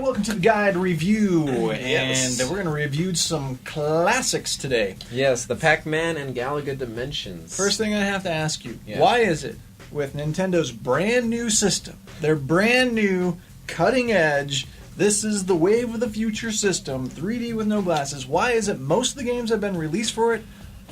welcome to the Guide Review, Yes. and we're going to review some classics today. Yes, the Pac-Man and Galaga Dimensions. First thing I have to ask you, why is it with Nintendo's brand new system, their brand new, cutting edge, this is the wave of the future system, 3D with no glasses, why is it most of the games that have been released for it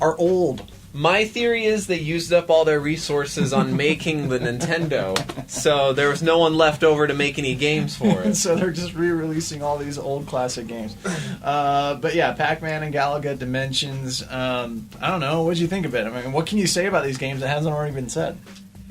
are old? My theory is they used up all their resources on making the Nintendo, so there was no one left over to make any games for it. So they're just re-releasing all these old classic games. But yeah, Pac-Man and Galaga Dimensions, I don't know, what did you think of it? I mean, what can you say about these games that hasn't already been said?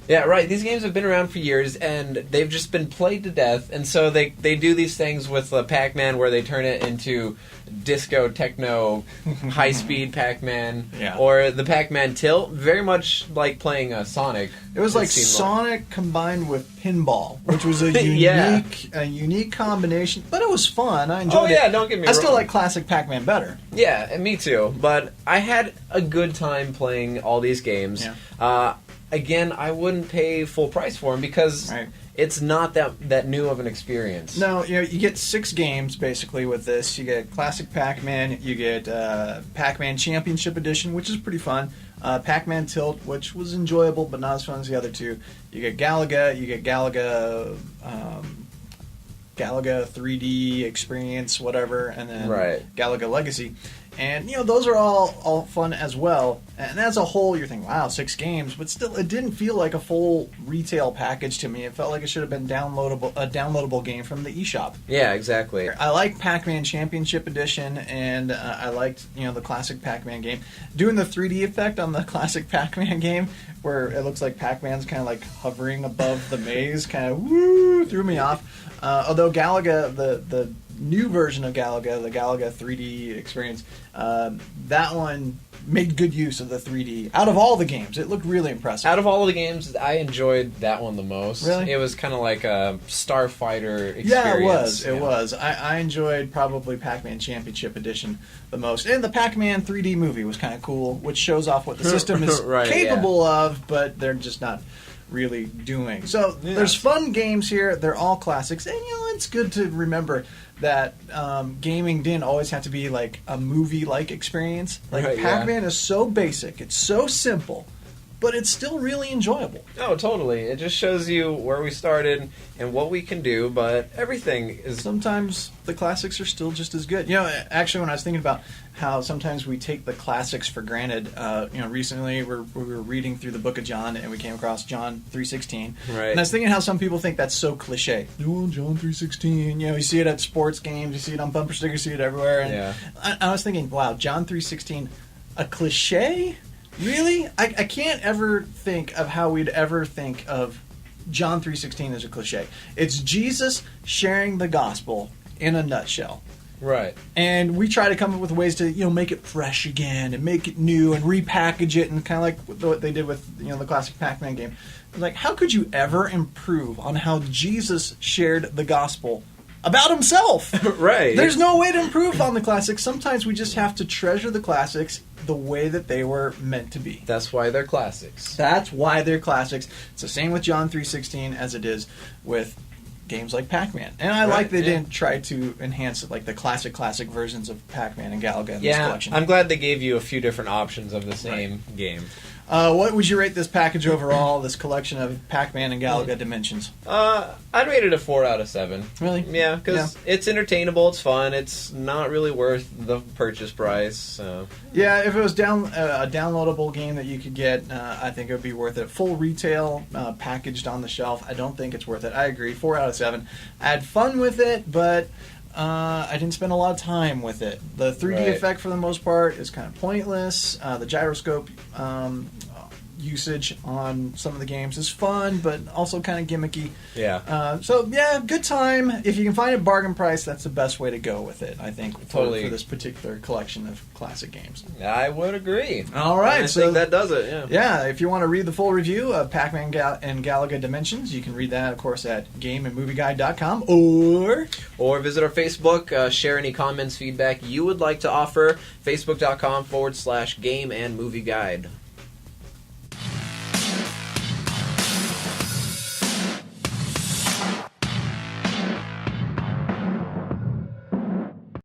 Yeah, right. These games have been around for years, and they've just been played to death. And so they do these things with Pac-Man where they turn it into disco, techno, high-speed Pac-Man. Yeah. Or the Pac-Man Tilt, very much like playing Sonic. It was like Sonic combined with pinball, which was a unique combination. But it was fun. I enjoyed it. Oh, yeah, don't get me wrong. I still like classic Pac-Man better. Yeah, and me too. But I had a good time playing all these games. Yeah. Again, I wouldn't pay full price for them because it's not that new of an experience. No, you get 6 games basically with this. You get Classic Pac-Man, you get Pac-Man Championship Edition, which is pretty fun. Pac-Man Tilt, which was enjoyable but not as fun as the other two. You get Galaga, you get Galaga 3D Experience, whatever, and then Galaga Legacy. And, those are all fun as well. And as a whole, you're thinking, wow, 6 games. But still, it didn't feel like a full retail package to me. It felt like it should have been a downloadable game from the eShop. Yeah, exactly. I like Pac-Man Championship Edition, and I liked, the classic Pac-Man game. Doing the 3D effect on the classic Pac-Man game, where it looks like Pac-Man's kind of like hovering above the maze, kind of threw me off. Although Galaga, the new version of Galaga, the Galaga 3D experience, that one made good use of the 3D. Out of all the games, it looked really impressive. Out of all of the games, I enjoyed that one the most. Really? It was kind of like a Starfighter experience. Yeah, it was. It was. I enjoyed probably Pac-Man Championship Edition the most. And the Pac-Man 3D movie was kind of cool, which shows off what the system is capable of, but they're just not really doing. So there's fun games here. They're all classics. And, it's good to remember that gaming didn't always have to be like a movie-like experience. Like Pac-Man is so basic. It's so simple. But it's still really enjoyable. Oh, totally. It just shows you where we started and what we can do, but everything is... Sometimes the classics are still just as good. Actually, when I was thinking about how sometimes we take the classics for granted, recently we were reading through the book of John, and we came across John 3:16. Right. And I was thinking how some people think that's so cliche. Oh, John 3:16. You see it at sports games, you see it on bumper stickers, you see it everywhere. And I was thinking, wow, John 3:16, a cliche? Really? I can't ever think of how we'd ever think of John 3:16 as a cliche. It's Jesus sharing the gospel in a nutshell. Right. And we try to come up with ways to, make it fresh again and make it new and repackage it, and kind of like what they did with, the classic Pac-Man game. Like, how could you ever improve on how Jesus shared the gospel about himself? Right. There's no way to improve on the classics. Sometimes we just have to treasure the classics the way that they were meant to be. That's why they're classics. That's why they're classics. It's the same with John 3:16 as it is with games like Pac-Man. And I like they didn't try to enhance it like the classic versions of Pac-Man and Galaga in this collection. I'm glad they gave you a few different options of the same game. What would you rate this package overall, this collection of Pac-Man and Galaga Dimensions? I'd rate it a 4 out of 7. Really? Yeah, because it's entertainable, it's fun, it's not really worth the purchase price. So. Yeah, if it was a downloadable game that you could get, I think it would be worth it. Full retail, packaged on the shelf, I don't think it's worth it. I agree, 4 out of 7. I had fun with it, but... I didn't spend a lot of time with it. The 3D effect, for the most part, is kind of pointless. The gyroscope usage on some of the games is fun, but also kind of gimmicky. Yeah. Good time. If you can find a bargain price, that's the best way to go with it, I think, for this particular collection of classic games. I would agree. All right. I think that does it, Yeah, if you want to read the full review of Pac-Man and Galaga Dimensions, you can read that, of course, at gameandmovieguide.com or visit our Facebook, share any comments, feedback you would like to offer, facebook.com/game and movie guide.